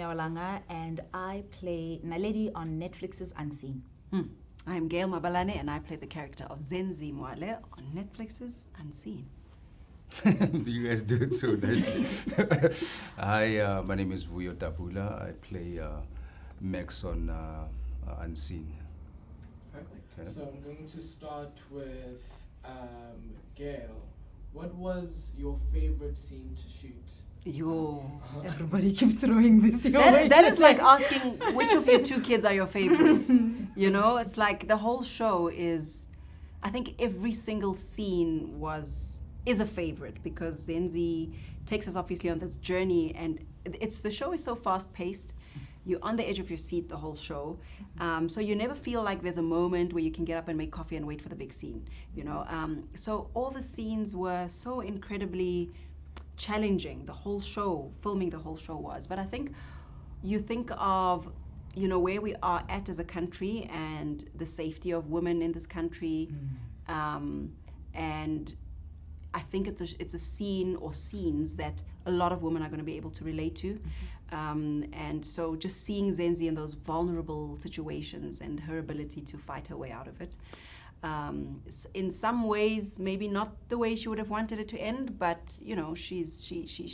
Walanga, and I play Naledi on Netflix's Unseen. I'm Gail Mabalane, and I play the character of Zenzi Mwale on Netflix's Unseen. You guys do it so nicely. Hi, my name is Vuyo Tabula. I play Max on Unseen. Perfect. Okay. So I'm going to start with Gail. What was your favorite scene to shoot? Everybody keeps throwing this your way. That is like asking which of your two kids are your favorites. You know, it's like the whole show is, I think every single scene is a favorite because Zenzi takes us obviously on this journey, and the show is so fast paced. You're on the edge of your seat the whole show. So you never feel like there's a moment where you can get up and make coffee and wait for the big scene, you know. So all the scenes were so incredibly challenging. The whole show, filming the whole show was. But I think you think of, you know, where we are at as a country and the safety of women in this country. And I think it's a scene or scenes that a lot of women are going to be able to relate to. And so just seeing Zenzi in those vulnerable situations and her ability to fight her way out of it. In some ways, maybe not the way she would have wanted it to end, but you know, she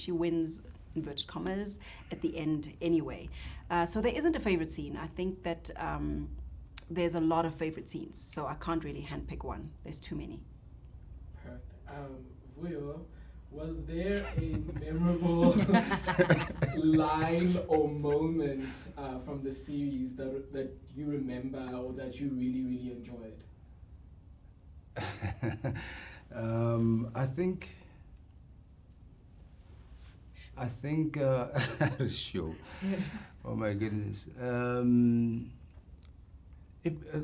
wins, inverted commas, at the end anyway. So there isn't a favorite scene. I think that there's a lot of favorite scenes, so I can't really handpick one. There's too many. Perfect. Vuyo, was there a memorable line or moment from the series that you remember or that you really, really enjoyed? I think sure. Oh my goodness.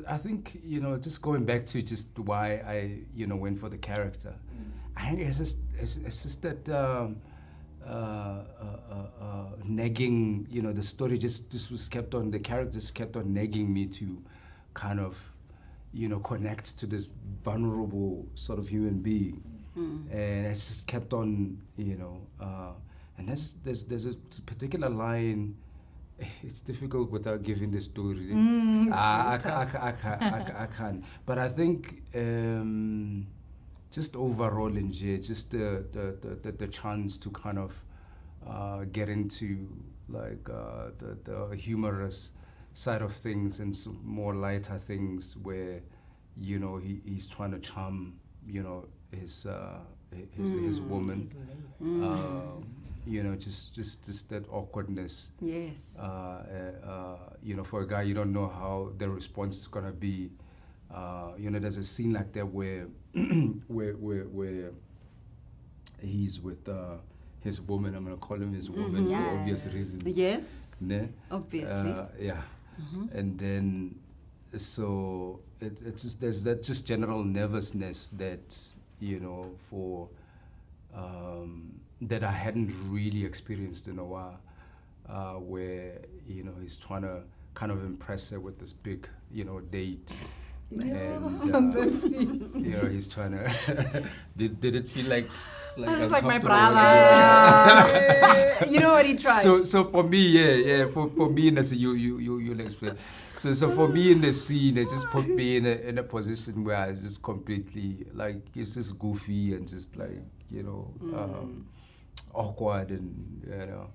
I think, you know, just going back to just why I, you know, went for the character. I think it's just that nagging, you know, the story just was kept on, the characters kept on nagging me to kind of, you know, connect to this vulnerable sort of human being. And it just kept on, you know, and there's a particular line. It's difficult without giving the story. I can't. But I think just overall in here, just the chance to kind of get into like the humorous side of things and some more lighter things where, you know, he's trying to charm, you know, his woman. You know, just that awkwardness. Yes. You know, for a guy, you don't know how the response is gonna be. You know, there's a scene like that where where he's with his woman. I'm gonna call him his woman for obvious reasons. Yes. Ne? Obviously. Yeah. And then so it's just, there's that just general nervousness that, you know, for that I hadn't really experienced in a while, where, you know, he's trying to kind of impress her with this big, you know, date. And you know, he's trying to did it feel like I was like my uncomfortable? brother. You know what he tried. So for me, for me, in the scene, you'll explain. So for me in the scene, it just put me in a position where I was just completely like, it's just goofy and just like, you know, awkward, and you know,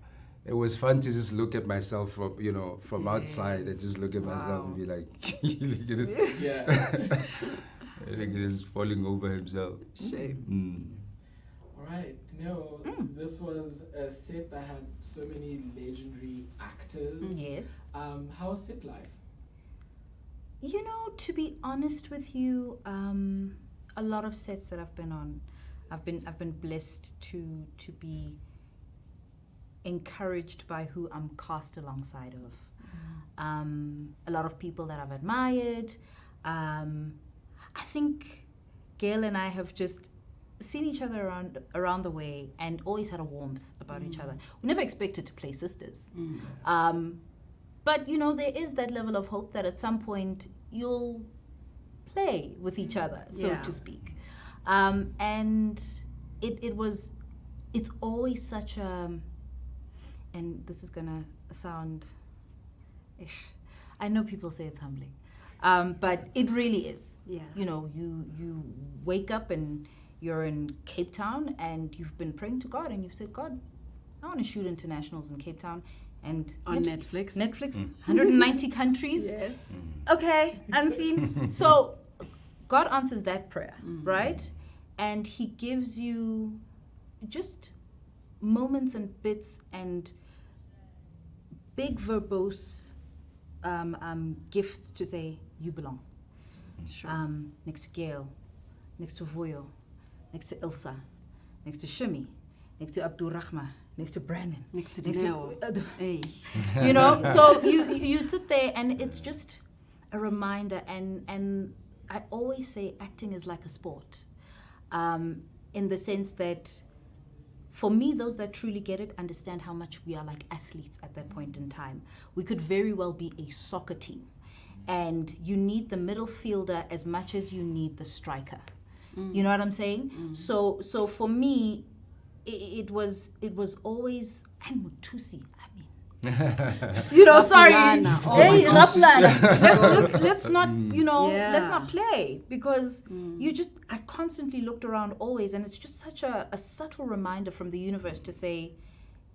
it was fun to just look at myself from, you know, from outside and just look at myself and be like, look at this, look at this falling over himself. Shame. All right, Neo, this was a set that had so many legendary actors. Yes. How's set life? You know, to be honest with you, a lot of sets that I've been on, I've been blessed to be encouraged by who I'm cast alongside of. A lot of people that I've admired. I think Gail and I have just seen each other around the way and always had a warmth about each other. We never expected to play sisters. But, you know, there is that level of hope that at some point you'll play with each other, so to speak. And it's always such a, and this is gonna sound ish. I know people say it's humbling, but it really is. Yeah. You know, you wake up and you're in Cape Town and you've been praying to God and you've said, God, I want to shoot internationals in Cape Town. And On Netflix. 190 countries. Yes. Okay, unseen. So God answers that prayer, right? And he gives you just moments and bits and big verbose gifts to say, you belong. Sure. Next to Gail, next to Vuyo, next to Ilsa, next to Shimi, next to Abdul Rahma, next to Brandon, Next to next Dineo. Hey. You know, so you sit there and it's just a reminder, and I always say acting is like a sport, in the sense that for me, those that truly get it understand how much we are like athletes at that point in time. We could very well be a soccer team, and you need the middle fielder as much as you need the striker. You know what I'm saying? So for me, it was always, and Mutusi, I mean, you know, sorry, Rapulana. hey, Rapulana. Let's not, you know, Yeah. let's not play, because I constantly looked around always, and it's just such a subtle reminder from the universe to say,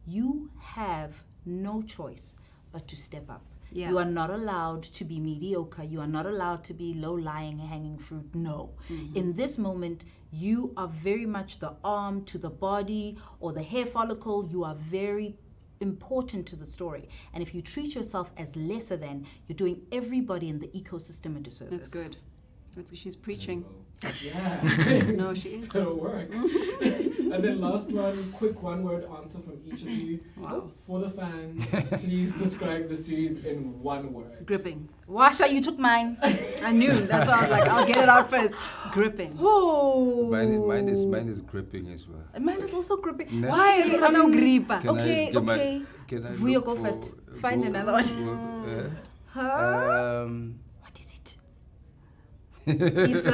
you have no choice but to step up. Yeah. You are not allowed to be mediocre. You are not allowed to be low-lying, hanging fruit. No. In this moment, you are very much the arm to the body or the hair follicle. You are very important to the story. And if you treat yourself as lesser than, you're doing everybody in the ecosystem a disservice. That's good. She's preaching. Yeah. No, she is. That'll work. And then last one, quick one-word answer from each of you. Wow. For the fans, please describe the series in one word. Gripping. Washa, you took mine. I knew. That's why I was like, I'll get it out first. Gripping. Oh. Mine is gripping as well. Mine is also gripping. No. Why? Gripa. Can Okay, I, can okay. Can I Vuyo, look go for- first. Find another one. What is it? It's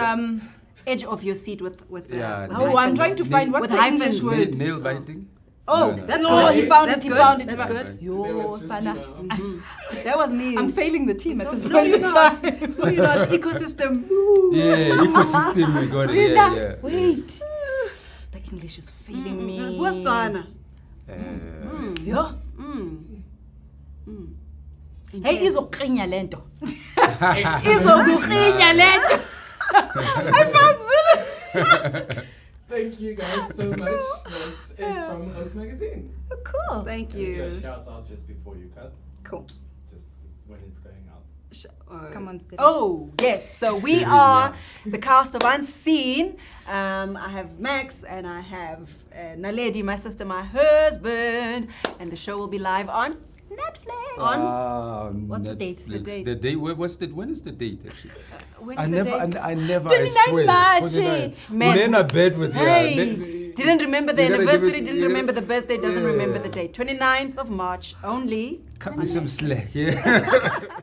Edge of your seat with Yeah, Oh, I'm trying to find what's With the English hyphens. word. Nail biting? Oh, No. that's good. He found That's it. good. He found it. That's He good. found it. Then Yo, it's just Sana. you now. That was me. I'm failing the team at this No, point you're in not. time. No, you're not. Ecosystem. Yeah, ecosystem, we got it. Yeah, yeah. Wait. The English is failing me. Botswana. Yeah. Hey, izokrinya lento. Izokrinya lento. I found Zulu. Thank you guys so much. That's it from Oak Magazine. Cool. Thank Can you you. just shout out just before you cut? Cool. Just when it's going out. Come on, Stella. Oh, yes. So we Steady, are the cast of Unseen. I have Max and I have Naledi, my sister, my husband. And the show will be live on Netflix. What's the date? Netflix. The date. When is the date actually? When's I the never, date? I never, 29 I swear. March. 29. Man. We're in a bed with Hey, didn't remember the You gotta give anniversary, it- didn't you remember gotta- the birthday, doesn't remember Yeah. the date. 29th of March only. Cut me some slack, yeah.